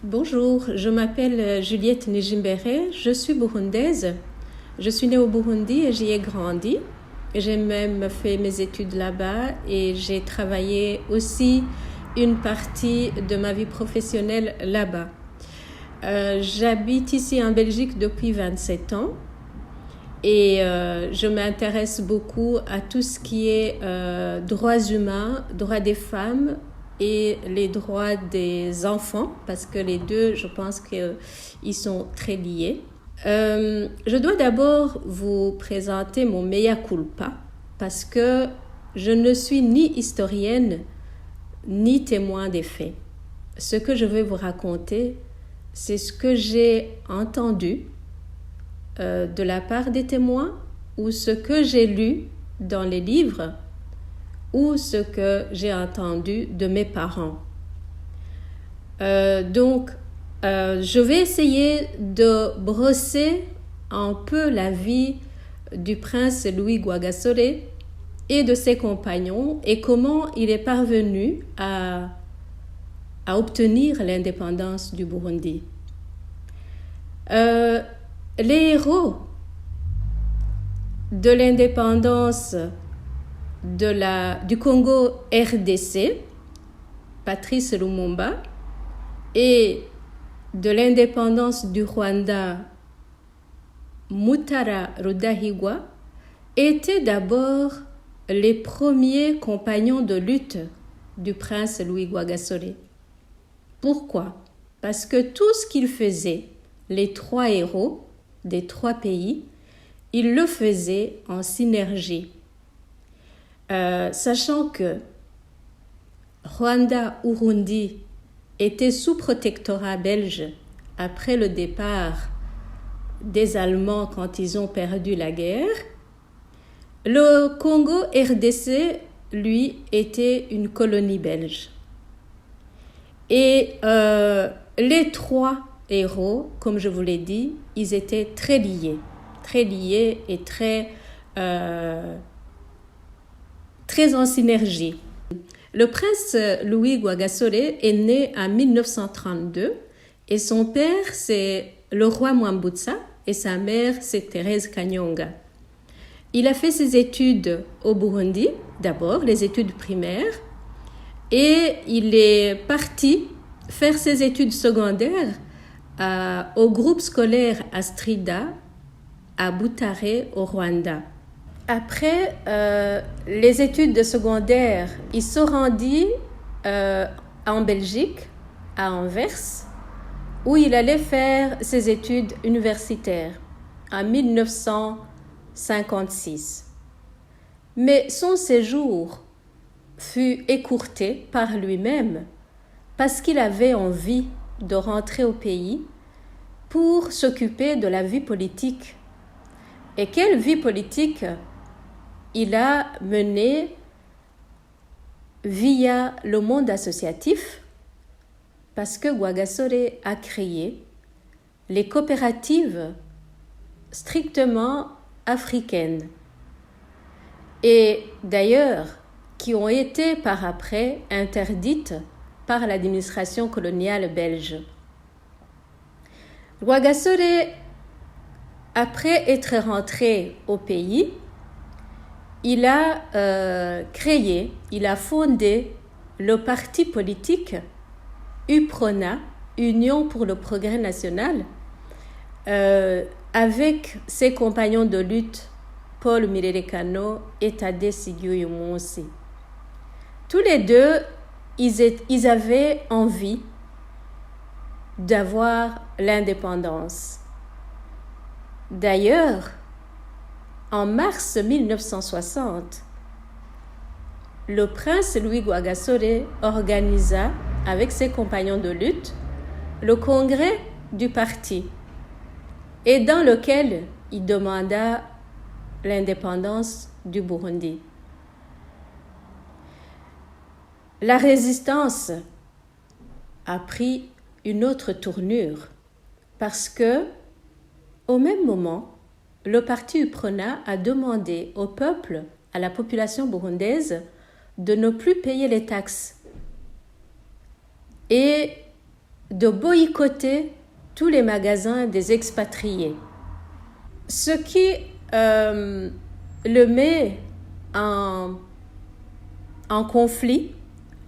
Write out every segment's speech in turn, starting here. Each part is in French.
Bonjour, je m'appelle Juliette Nijimbere, je suis burundaise. Je suis née au Burundi et j'y ai grandi. J'ai même fait mes études là-bas et j'ai travaillé aussi une partie de ma vie professionnelle là-bas. J'habite ici en Belgique depuis 27 ans et je m'intéresse beaucoup à tout ce qui est droits humains, droits des femmes et les droits des enfants, parce que les deux, je pense qu'ils sont très liés. Je dois d'abord vous présenter mon mea culpa, parce que je ne suis ni historienne, ni témoin des faits. Ce que je vais vous raconter, c'est ce que j'ai entendu de la part des témoins, ou ce que j'ai lu dans les livres, ou ce que j'ai entendu de mes parents. Je vais essayer de brosser un peu la vie du prince Louis Rwagasore et de ses compagnons et comment il est parvenu à obtenir l'indépendance du Burundi. Les héros de l'indépendance du Congo RDC, Patrice Lumumba, et de l'indépendance du Rwanda, Mutara Rudahigwa, étaient d'abord les premiers compagnons de lutte du prince Louis Rwagasore. Pourquoi? Parce que tout ce qu'ils faisaient, les trois héros des trois pays, ils le faisaient en synergie. Sachant que Rwanda-Urundi était sous protectorat belge après le départ des Allemands quand ils ont perdu la guerre, le Congo RDC, lui, était une colonie belge. Et les trois héros, comme je vous l'ai dit, ils étaient très liés et très en synergie. Le prince Louis Rwagasore est né en 1932 et son père, c'est le roi Mwambutsa et sa mère, c'est Thérèse Kanyonga. Il a fait ses études au Burundi, d'abord les études primaires, et il est parti faire ses études secondaires au groupe scolaire Astrida à Butare au Rwanda. Après les études de secondaire, il se rendit en Belgique, à Anvers, où il allait faire ses études universitaires en 1956. Mais son séjour fut écourté par lui-même parce qu'il avait envie de rentrer au pays pour s'occuper de la vie politique. Et quelle vie politique il a mené via le monde associatif, parce que Rwagasore a créé les coopératives strictement africaines et d'ailleurs qui ont été par après interdites par l'administration coloniale belge. Rwagasore, après être rentré au pays, il a fondé le parti politique UPRONA, Union pour le progrès national, avec ses compagnons de lutte Paul Mirerekano et Tade Siguyumu Munsi. Tous les deux, ils avaient envie d'avoir l'indépendance. D'ailleurs, en mars 1960, le prince Louis Rwagasore organisa, avec ses compagnons de lutte, le congrès du parti, et dans lequel il demanda l'indépendance du Burundi. La résistance a pris une autre tournure parce que, au même moment, le parti UPRONA a demandé au peuple, à la population burundaise, de ne plus payer les taxes et de boycotter tous les magasins des expatriés. Ce qui le met en conflit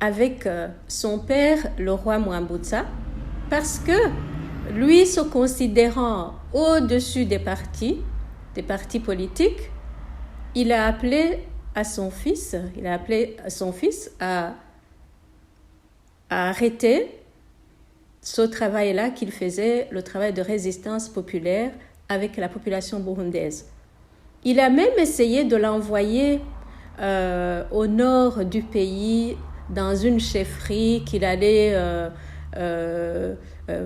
avec son père, le roi Mwambutsa, parce que lui, se considérant au-dessus des partis politiques, il a appelé son fils à arrêter ce travail-là qu'il faisait, le travail de résistance populaire avec la population burundaise. Il a même essayé de l'envoyer au nord du pays, dans une chefferie qu'il allait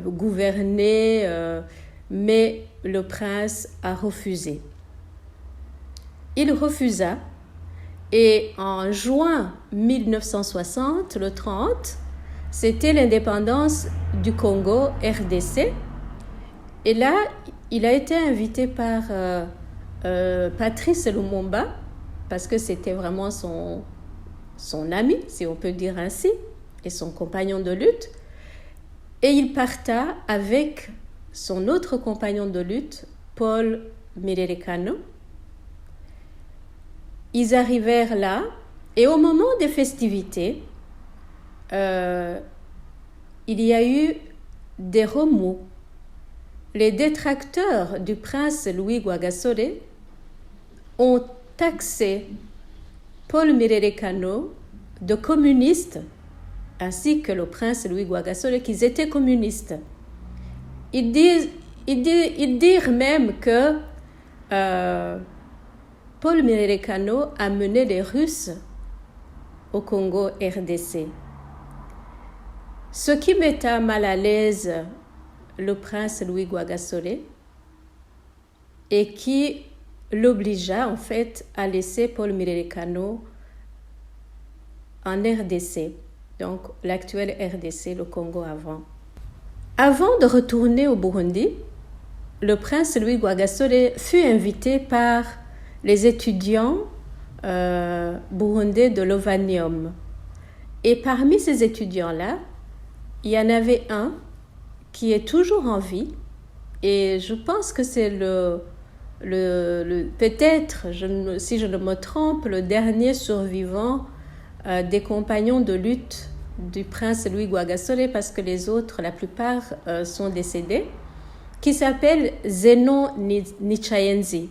gouverner, mais le prince a refusé. Il refusa, et en juin 1960, le 30, c'était l'indépendance du Congo, RDC. Et là, il a été invité par Patrice Lumumba, parce que c'était vraiment son ami, si on peut dire ainsi, et son compagnon de lutte. Et il parta avec son autre compagnon de lutte, Paul Mirerekano. Ils arrivèrent là, et au moment des festivités, il y a eu des remous. Les détracteurs du prince Louis Rwagasore ont taxé Paul Mirerekano de communiste, ainsi que le prince Louis Rwagasore, qu'ils étaient communistes. Ils dirent même que Paul Mirerekano a mené les Russes au Congo RDC. Ce qui mettait mal à l'aise le prince Louis Rwagasore et qui l'obligea en fait à laisser Paul Mirerekano en RDC, donc l'actuel RDC, le Congo avant. Avant de retourner au Burundi, le prince Louis Rwagasore fut invité par les étudiants burundais de l'Ovanium. Et parmi ces étudiants-là, il y en avait un qui est toujours en vie, et je pense que c'est peut-être, si je ne me trompe, le dernier survivant des compagnons de lutte du prince Louis Rwagasore, parce que les autres, la plupart, sont décédés, qui s'appelle Zenon Nichayenzi.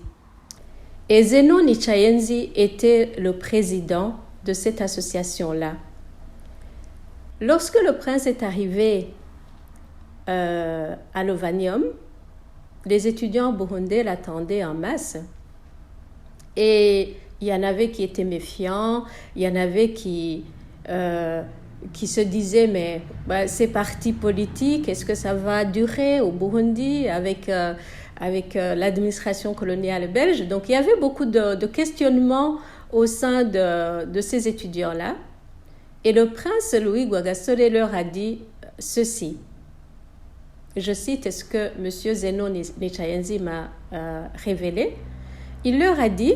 Et Zenon Nichayenzi était le président de cette association-là. Lorsque le prince est arrivé à l'Ovanium, les étudiants burundais l'attendaient en masse. Et il y en avait qui étaient méfiants, il y en avait qui se disaient, mais ces partis politiques, est-ce que ça va durer au Burundi avec l'administration coloniale belge? Donc il y avait beaucoup de questionnements au sein de ces étudiants-là. Et le prince Louis Rwagasore leur a dit ceci. Je cite ce que M. Zenon Nichayenzi m'a révélé. Il leur a dit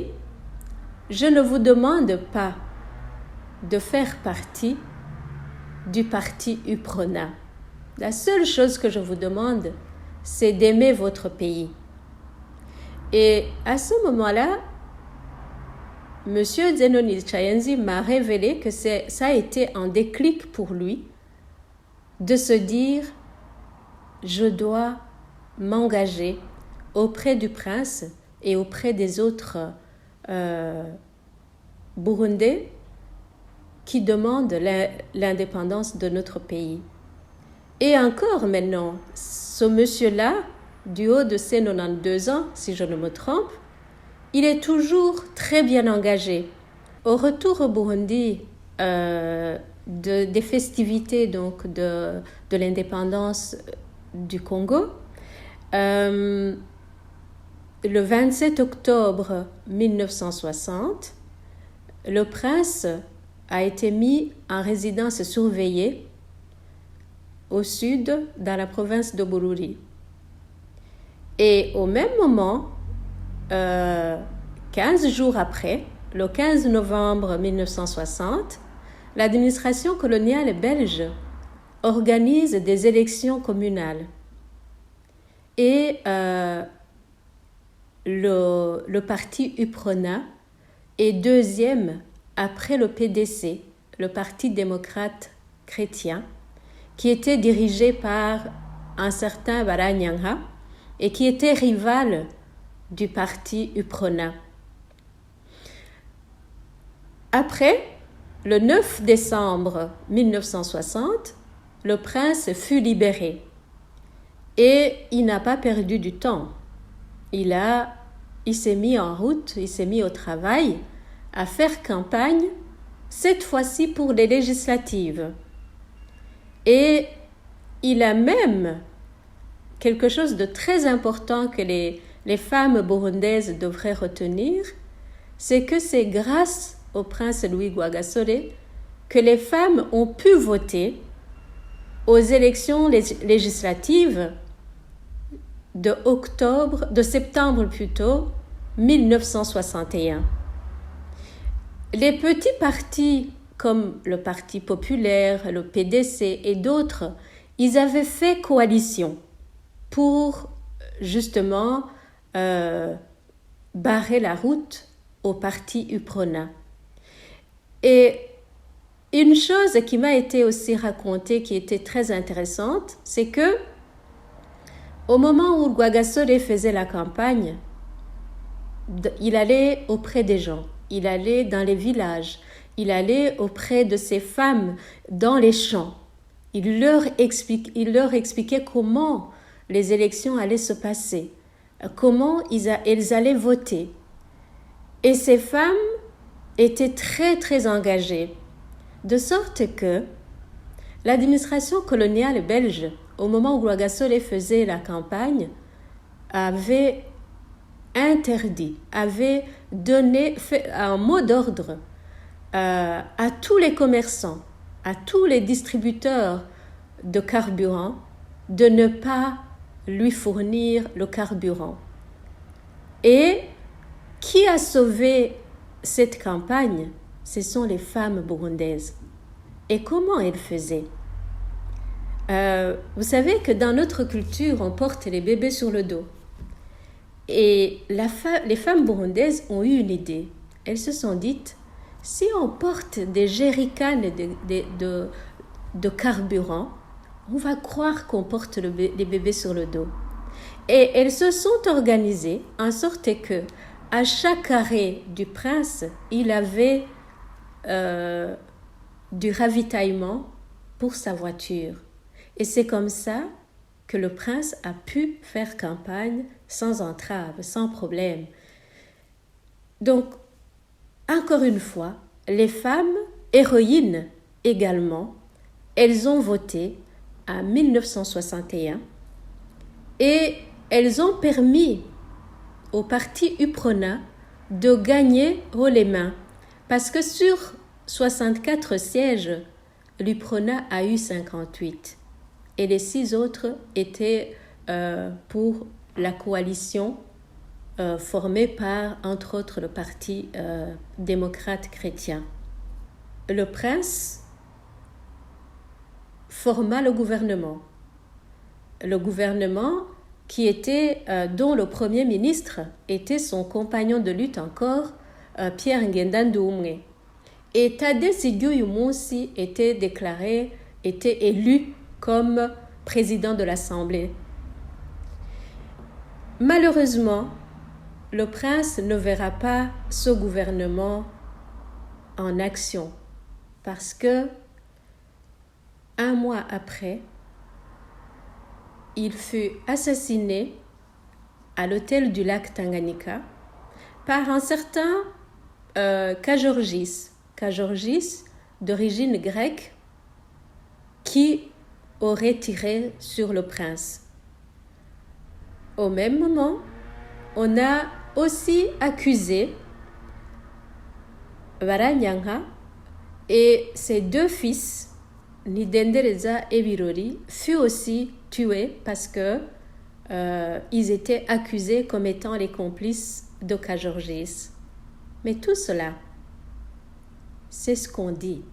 « Je ne vous demande pas de faire partie du parti UPRONA. La seule chose que je vous demande, c'est d'aimer votre pays. » Et à ce moment-là, M. Zenon Nichayenzi m'a révélé que ça a été un déclic pour lui de se dire « Je dois m'engager auprès du prince et auprès des autres Burundais qui demandent l'indépendance de notre pays. » Et encore maintenant, ce monsieur-là, du haut de ses 92 ans, si je ne me trompe, il est toujours très bien engagé. Au retour au Burundi des festivités donc de l'indépendance du Congo, le 27 octobre 1960, le prince a été mis en résidence surveillée au sud, dans la province de Bururi. Et au même moment, 15 jours après, le 15 novembre 1960, l'administration coloniale belge organise des élections communales. Et le parti UPRONA est deuxième après le PDC, le Parti démocrate chrétien, qui était dirigé par un certain Baranyanga et qui était rival du parti UPRONA. Après, le 9 décembre 1960, le prince fut libéré et il n'a pas perdu du temps. Il s'est mis en route, il s'est mis au travail à faire campagne, cette fois-ci pour les législatives. Et il a même quelque chose de très important que les femmes burundaises devraient retenir, c'est que c'est grâce au prince Louis Rwagasore que les femmes ont pu voter aux élections législatives de septembre plutôt, 1961. Les petits partis comme le Parti populaire, le PDC et d'autres, ils avaient fait coalition pour justement barrer la route au parti UPRONA. Et une chose qui m'a été aussi racontée, qui était très intéressante, c'est que au moment où Rwagasore faisait la campagne, il allait auprès des gens, il allait dans les villages, il allait auprès de ces femmes dans les champs. Il leur expliquait comment les élections allaient se passer, comment elles allaient voter. Et ces femmes étaient très, très engagées, de sorte que l'administration coloniale belge, au moment où Rwagasore faisait la campagne, avait interdit, avait fait un mot d'ordre à tous les commerçants, à tous les distributeurs de carburant, de ne pas lui fournir le carburant. Et qui a sauvé cette campagne? Ce sont les femmes burundaises. Et comment elles faisaient? Vous savez que dans notre culture, on porte les bébés sur le dos. Et les femmes burundaises ont eu une idée. Elles se sont dites, si on porte des jerrycans de carburant, on va croire qu'on porte les bébés sur le dos. Et elles se sont organisées en sorte que à chaque arrêt du prince, il avait du ravitaillement pour sa voiture. Et c'est comme ça que le prince a pu faire campagne sans entrave, sans problème. Donc, encore une fois, les femmes héroïnes également, elles ont voté en 1961 et elles ont permis au parti UPRONA de gagner haut les mains parce que sur 64 sièges, l'UPRONA a eu 58 et les 6 autres étaient pour la coalition formée par, entre autres, le Parti démocrate chrétien. Le prince forma le gouvernement. Le gouvernement qui était, dont le premier ministre était son compagnon de lutte encore, Pierre Ngenda Ndoumwe. Et Tadesse Gueye Moussi était élu comme président de l'Assemblée. Malheureusement, le prince ne verra pas ce gouvernement en action parce que un mois après, il fut assassiné à l'hôtel du lac Tanganyika par un certain Kajorgis d'origine grecque qui aurait tiré sur le prince. Au même moment, on a aussi accusé Baranyanga et ses 2 fils, Nidendereza et Birori, furent aussi tués parce que ils étaient accusés comme étant les complices de Kajorgis. Mais tout cela, c'est ce qu'on dit.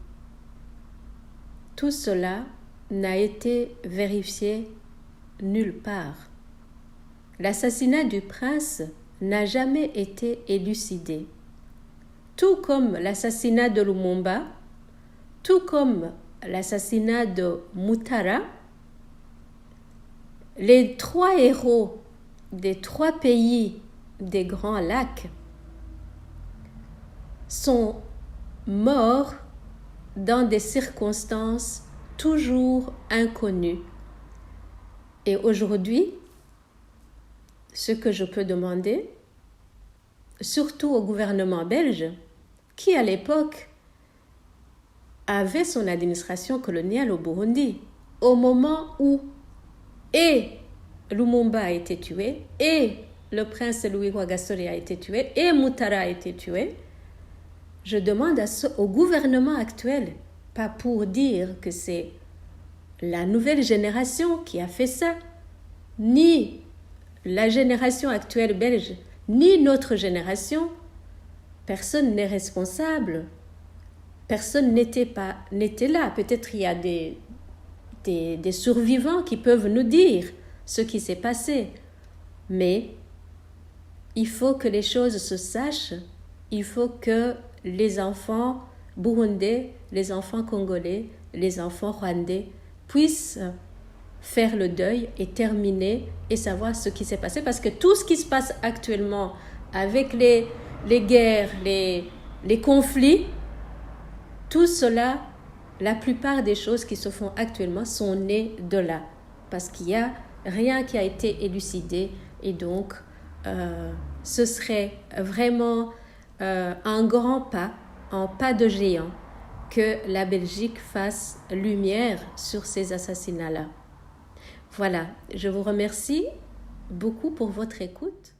Tout cela, n'a été vérifié nulle part. L'assassinat du prince n'a jamais été élucidé. Tout comme l'assassinat de Lumumba, tout comme l'assassinat de Mutara, les 3 héros des 3 pays des Grands Lacs sont morts dans des circonstances toujours inconnues. Et aujourd'hui, ce que je peux demander, surtout au gouvernement belge, qui à l'époque avait son administration coloniale au Burundi, au moment où et Lumumba a été tué, et le prince Louis Rwagasore a été tué, et Mutara a été tué, je demande au gouvernement actuel, pas pour dire que c'est la nouvelle génération qui a fait ça, ni la génération actuelle belge, ni notre génération, personne n'est responsable. Personne n'était là. Peut-être il y a des survivants qui peuvent nous dire ce qui s'est passé. Mais il faut que les choses se sachent. Il faut que les enfants burundais, les enfants congolais, les enfants rwandais puissent faire le deuil et terminer et savoir ce qui s'est passé. Parce que tout ce qui se passe actuellement avec les guerres, les conflits, tout cela, la plupart des choses qui se font actuellement sont nées de là. Parce qu'il n'y a rien qui a été élucidé. Et donc, ce serait vraiment un grand pas, un pas de géant, que la Belgique fasse lumière sur ces assassinats-là. Voilà, je vous remercie beaucoup pour votre écoute.